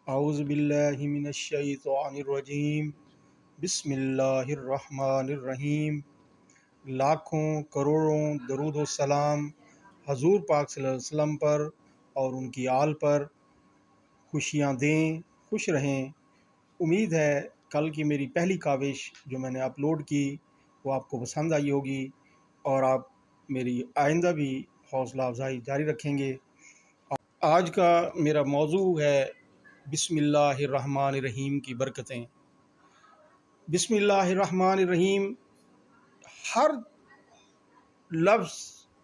اعوذ باللہ من الشیطان الرجیم، بسم اللہ الرحمن الرحیم۔ لاکھوں کروڑوں درود و سلام حضور پاک صلی اللہ علیہ وسلم پر اور ان کی آل پر۔ خوشیاں دیں، خوش رہیں۔ امید ہے کل کی میری پہلی کاوش جو میں نے اپلوڈ کی وہ آپ کو پسند آئی ہوگی، اور آپ میری آئندہ بھی حوصلہ افزائی جاری رکھیں گے۔ آج کا میرا موضوع ہے بسم اللہ الرحمن الرحیم کی برکتیں۔ بسم اللہ الرحمن الرحیم، ہر لفظ،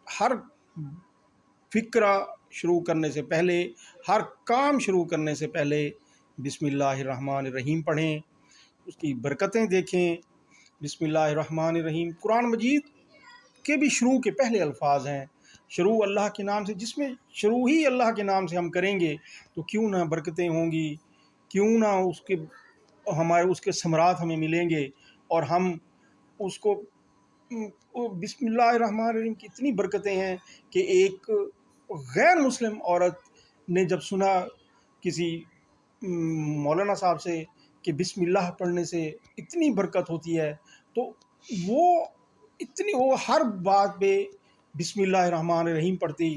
ہر فکرہ شروع کرنے سے پہلے، ہر کام شروع کرنے سے پہلے بسم اللہ الرحمن الرحیم پڑھیں، اس کی برکتیں دیکھیں۔ بسم اللہ الرحمن الرحیم قرآن مجید کے بھی شروع کے پہلے الفاظ ہیں۔ شروع اللہ کے نام سے، جس میں شروع ہی اللہ کے نام سے ہم کریں گے تو کیوں نہ برکتیں ہوں گی، کیوں نہ اس کے ثمرات ہمیں ملیں گے، اور ہم اس کو بسم اللہ الرحمن الرحیم کی اتنی برکتیں ہیں کہ ایک غیر مسلم عورت نے جب سنا کسی مولانا صاحب سے کہ بسم اللہ پڑھنے سے اتنی برکت ہوتی ہے، تو وہ ہر بات پہ بسم اللہ الرحمن الرحیم پڑھتی،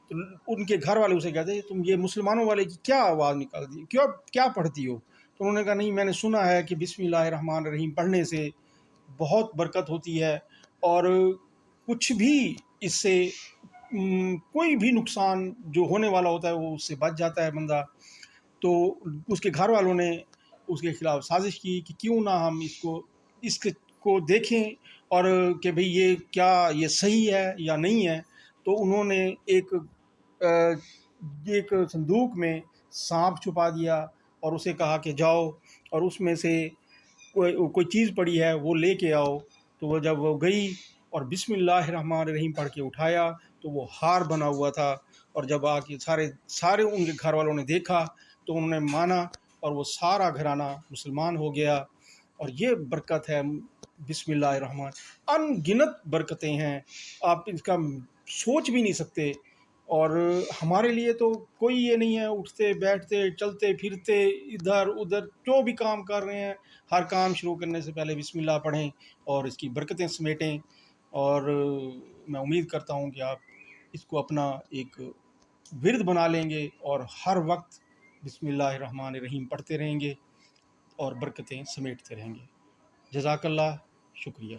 تو ان کے گھر والے اسے کہتے تم یہ مسلمانوں والے کی کیا آواز نکال دی، کیا پڑھتی ہو؟ تو انہوں نے کہا نہیں، میں نے سنا ہے کہ بسم اللہ الرحمن الرحیم پڑھنے سے بہت برکت ہوتی ہے، اور کچھ بھی اس سے کوئی بھی نقصان جو ہونے والا ہوتا ہے وہ اس سے بچ جاتا ہے بندہ۔ تو اس کے گھر والوں نے اس کے خلاف سازش کی کہ کیوں نہ ہم اس کو دیکھیں، اور کہ بھئی یہ صحیح ہے یا نہیں ہے۔ تو انہوں نے ایک صندوق میں سانپ چھپا دیا اور اسے کہا کہ جاؤ اور اس میں سے کوئی چیز پڑی ہے وہ لے کے آؤ۔ تو وہ جب وہ گئی اور بسم اللہ الرحمن الرحیم پڑھ کے اٹھایا تو وہ ہار بنا ہوا تھا، اور جب آ کے سارے ان کے گھر والوں نے دیکھا تو انہوں نے مانا، اور وہ سارا گھرانہ مسلمان ہو گیا۔ اور یہ برکت ہے بسم اللہ الرحمن، ان گنت برکتیں ہیں، آپ اس کا سوچ بھی نہیں سکتے۔ اور ہمارے لیے تو کوئی یہ نہیں ہے، اٹھتے بیٹھتے چلتے پھرتے ادھر ادھر جو بھی کام کر رہے ہیں، ہر کام شروع کرنے سے پہلے بسم اللہ پڑھیں اور اس کی برکتیں سمیٹیں۔ اور میں امید کرتا ہوں کہ آپ اس کو اپنا ایک ورد بنا لیں گے اور ہر وقت بسم اللہ الرحمن الرحیم پڑھتے رہیں گے اور برکتیں سمیٹتے رہیں گے۔ جزاک اللہ، شکریہ۔